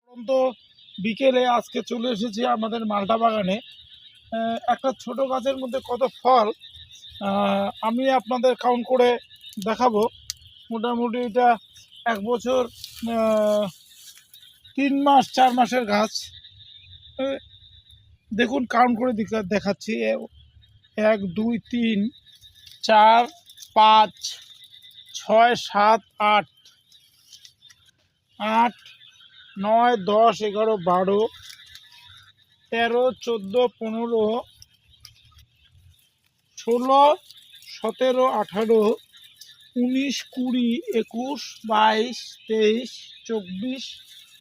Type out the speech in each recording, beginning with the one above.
পরন্ত বিকেলে আজকে চলে এসেছি আমাদের মালটা বাগানে। একটা ছোট গাছের মধ্যে কত ফল আমি আপনাদের কাউন্ট করে দেখাবো। মোটামুটি এটা 1 বছর 3 মাস 4 মাসের গাছ। দেখুন কাউন্ট করে দেখাচ্ছি। 1 2 3 4 5 6 7 8 8 9 10 11 12 13 14 15 16 17 18 19 20 21 22 23 24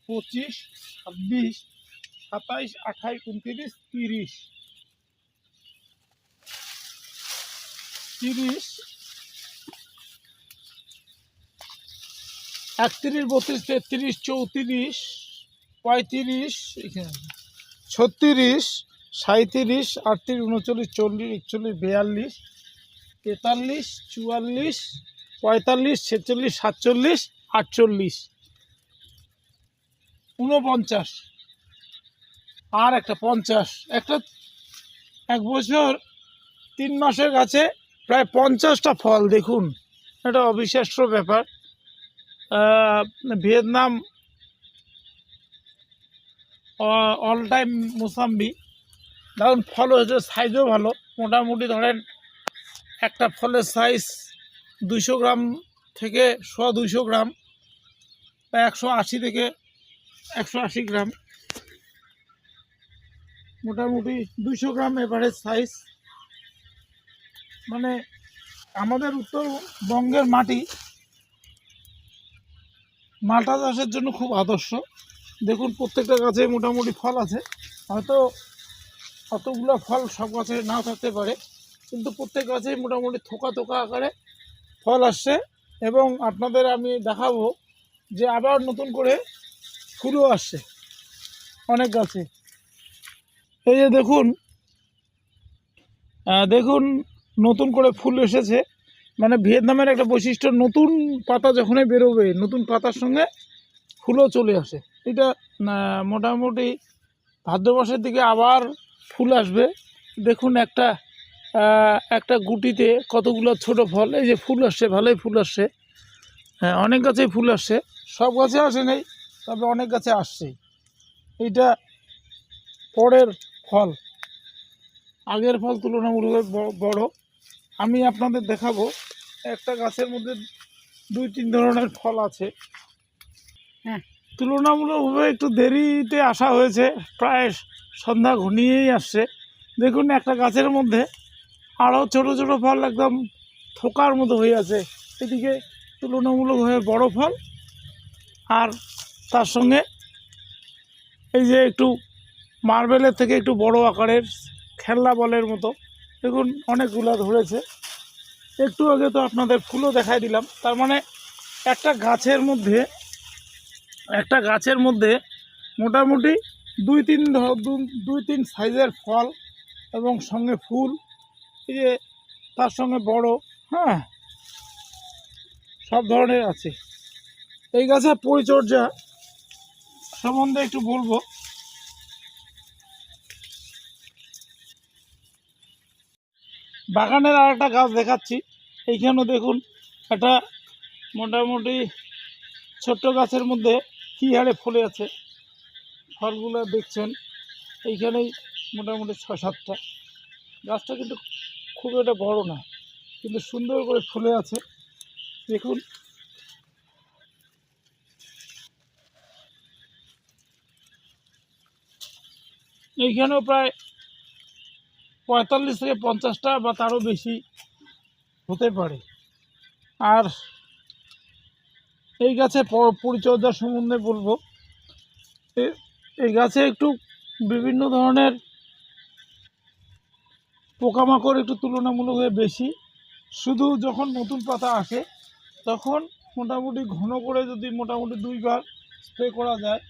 25 26 27 28 29 30 31 32 33 34 35 36 37 38 39 40 41 42 43 44 45 46 47 48 49 আর একটা 50। একটা 1 বছর 3 মাসের গাছে প্রায় 50টা ফল। দেখুন, এটা অবিশ্বাস্য ব্যাপার। Vietnam all time mosambi. দেখুন ফল হয়েছে, সাইজও ভালো। মোটামুটি ধরেন একটা ফলের সাইজ 200 গ্রাম থেকে 100-200 গ্রাম বা 180 থেকে 180 গ্রাম, মোটামুটি 200 গ্রাম এভারেজ সাইজ। মানে আমাদের উত্তরবঙ্গের মাটি মালটা চাষের জন্য খুব আদর্শ। দেখুন প্রত্যেকটা গাছে মোটামুটি ফল আছে। হয়তো অতগুলো ফল সব গাছে নাও থাকতে পারে, কিন্তু প্রত্যেক গাছে মোটামুটি থোকা থোকা আকারে ফল আসছে। এবং আপনাদের আমি দেখাবো যে আবার নতুন করে ফুলও আসছে অনেক গাছে। এই যে দেখুন, দেখুন নতুন করে ফুল এসেছে। মানে ভিয়েতনামের একটা বৈশিষ্ট্য, নতুন পাতা যখনই বেরোবে নতুন পাতার সঙ্গে ফুলও চলে আসে। এটা মোটামুটি ভাদ্র মাসের দিকে আবার ফুল আসবে। দেখুন একটা গুটিতে কতগুলো ছোট ফল। এই যে ফুল আসছে, ভালোই ফুল আসছে। হ্যাঁ, অনেক গাছেই ফুল আসছে, সব গাছে আসে নেই, তবে অনেক গাছে আসছে। এইটা পরের ফল, আগের ফল তুলনামূলকভাবে বড়। আমি আপনাদের দেখাবো, একটা গাছের মধ্যে 2-3 ধরনের ফল আছে। হ্যাঁ, তুলনামূলকভাবে একটু দেরিতে আসা হয়েছে, প্রায় সন্ধ্যা ঘনিয়েই আসছে। দেখুন একটা গাছের মধ্যে আরও ছোট ছোট ফল একদম থোকার মতো হয়ে আছে। এদিকে তুলনামূলকভাবে বড় ফল, আর তার সঙ্গে এই যে একটু মার্বেলের থেকে একটু বড় আকারের খেলনা বলের মতো। দেখুন অনেকগুলো ধরেছে। একটু আগে তো আপনাদের ফুলও দেখাই দিলাম। তার মানে একটা গাছের মধ্যে মোটামুটি 2-3 সাইজের ফল এবং সঙ্গে ফুল, এই যে তার সঙ্গে বড়, হ্যাঁ, সব ধরনের আছে। এই গাছের পরিচর্যা সম্বন্ধে একটু বলবো। বাগানের আর একটা গাছ দেখাচ্ছি। এইখানেও দেখুন একটা মোটামুটি ছোট্ট গাছের মধ্যে কী হারে ফুলে আছে। ফলগুলো দেখছেন, এইখানেই মোটামুটি 6-7টা। গাছটা কিন্তু খুব একটা বড় না, কিন্তু সুন্দর করে ফুলে আছে। দেখুন এইখানেও প্রায় 45 থেকে 50টা বা তারও বেশি হতে পারে। আর এই গাছের পরিচর্যা সম্বন্ধে বলবো। এই গাছে একটু বিভিন্ন ধরনের পোকামাকড় একটু তুলনামূলকভাবে বেশি। শুধু যখন নতুন পাতা আসে তখন মোটামুটি ঘন করে যদি মোটামুটি 2বার স্প্রে করা যায়,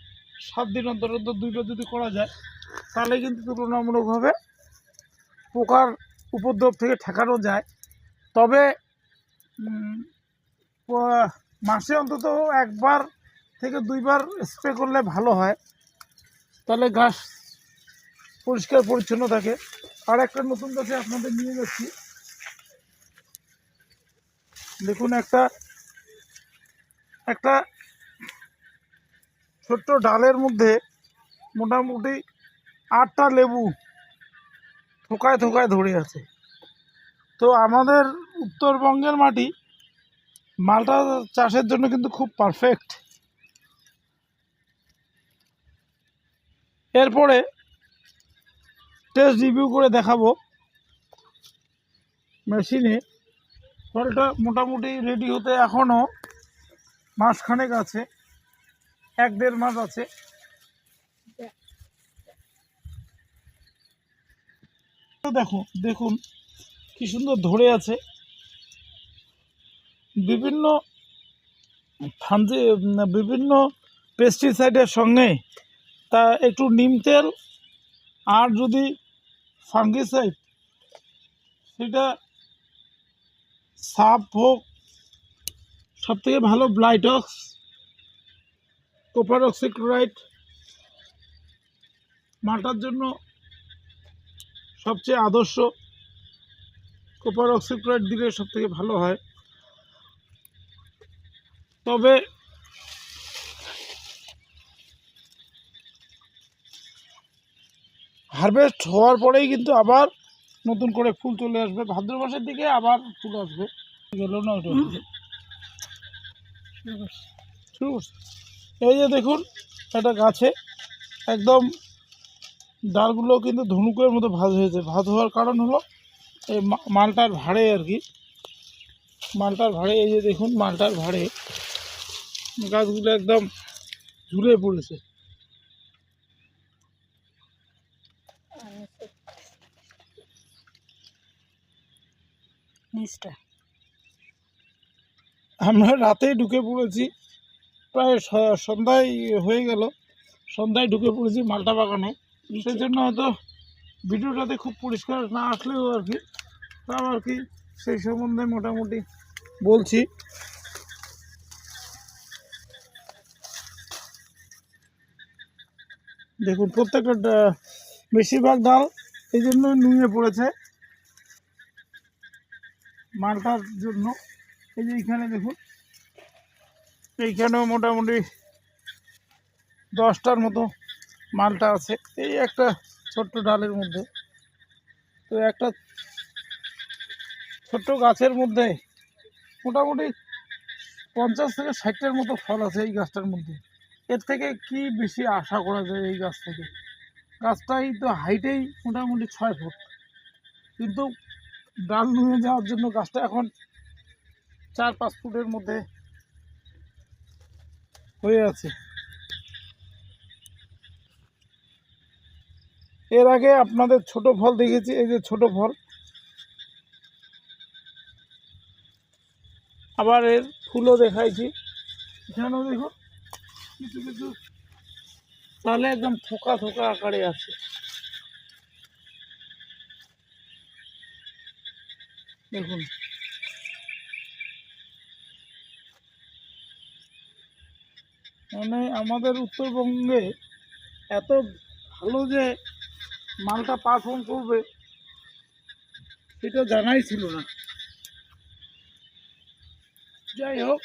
7 দিন অন্তর অন্তর 2বার যদি করা যায়, তাহলে কিন্তু তুলনামূলকভাবে পোকার উপদ্রব থেকে ঠেকানো যায়। তবে মাসে অন্তত একবার থেকে 2বার স্প্রে করলে ভালো হয়, তাহলে গাছ পরিষ্কার পরিচ্ছন্ন থাকে। আর একটা নতুন গাছে আপনাদের নিয়ে যাচ্ছি, দেখুন একটা একটা ছোট্ট ডালের মধ্যে মোটামুটি 8টা লেবু থোকায় থোকায় ধরে আছে। তো আমাদের উত্তরবঙ্গের মাটি মালটা চাষের জন্য কিন্তু খুব পারফেক্ট। এরপরে টেস্ট রিভিউ করে দেখাবো মেশিনে। ফলটা মোটামুটি রেডি হতে এখনও মাসখানেক আছে, 1-1.5 মাস আছে। দেখুন কি সুন্দর ধরে আছে। বিভিন্ন পেস্টিসাইডের সঙ্গে তা একটু নিম তেল আর যদি ফাঙ্গিসাইড, সেটা সাপ হোক, সবথেকে ভালো ব্লাইটক্স, কপার অক্সিক্লোরাইড মালটার জন্য সবচেয়ে আদর্শ। কপার অক্সিক্লোরাইড দিলে সবথেকে ভালো হয়। তবে হারভেস্ট হওয়ার পরেই কিন্তু আবার নতুন করে ফুল চলে আসবে, ভাদ্র মাসের দিকে আবার ফুল আসবে। গেল না ওটা, এই যে দেখুন একটা গাছে একদম ডালগুলো কিন্তু ধনুকের মতো ভাঁজ হয়েছে। ভাঁজ হওয়ার কারণ হলো এই মালটার ভাড়ে আর কি, মালটার ভাড়ে। এই যে দেখুন মালটার ভাড়ে গাছগুলো একদম ঝুলে পড়েছে। আমরা রাতেই ঢুকে পড়েছি, প্রায় সন্ধ্যায় হয়ে গেল, সন্ধ্যায় ঢুকে পড়েছি মালটা বাগানে। সেই জন্য হয়তো ভিডিওটাতে খুব পরিষ্কার না আসলেও আর কি, তাও আর কি সেই সম্বন্ধে মোটামুটি বলছি। দেখুন প্রত্যেকটা বেশিরভাগ ডাল এই জন্যই নুয়ে পড়েছে মালটার জন্য। এই যে এইখানে দেখুন, এইখানেও মোটামুটি 10টার মতো মালটা আছে এই একটা ছোট্ট ডালের মধ্যে। তো একটা ছোট্ট গাছের মধ্যে মোটামুটি 50 থেকে 60টার মতো ফল আছে এই গাছটার মধ্যে। এর থেকে কি বেশি আশা করা যায় এই গাছ থেকে? গাছটাই তো হাইটেই মোটামুটি 6 ফুট, কিন্তু ডাল নুয়ে যাওয়ার জন্য গাছটা এখন 4-5 ফুটের মধ্যে হয়ে আছে। এর আগে আপনাদের ছোট ফল দেখেছি, এই যে ছোট ফল, আবার এর ফুলও দেখাইছি। এখানেও দেখুন কিছু কিছু তাহলে একদম থোকা থোকা আকারে আছে। দেখুন মানে আমাদের উত্তরবঙ্গে এত ভালো যে মালটা পারফর্ম করবে সেটা জানাই ছিল না। যাই হোক,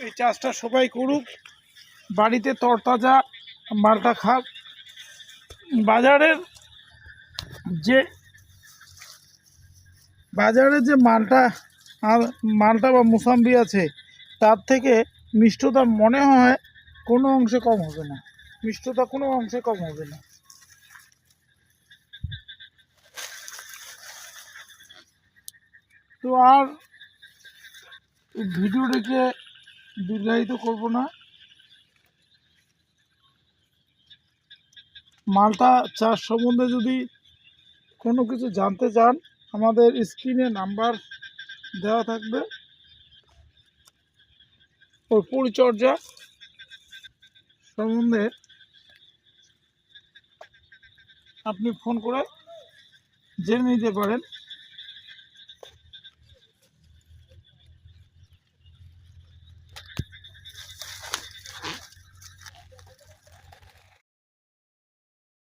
এই চাষটা সবাই করুক, বাড়িতে তরতাজা মালটা খাক। বাজারের যে মালটা আর মালটা বা মুসাম্বি আছে, তার থেকে মিষ্টতা মনে হয় কোনো অংশে কম হবে না, মিষ্টতা কোনো অংশে কম হবে না। তো আর ভিডিওটিকে দীর্ঘায়িত করব না। মালটা চাষ সম্বন্ধে যদি কোনো কিছু জানতে চান, আমাদের স্ক্রিনে নাম্বার দেওয়া থাকবে, ওর পরিচর্যা সম্বন্ধে আপনি ফোন করে জেনে নিতে পারেন।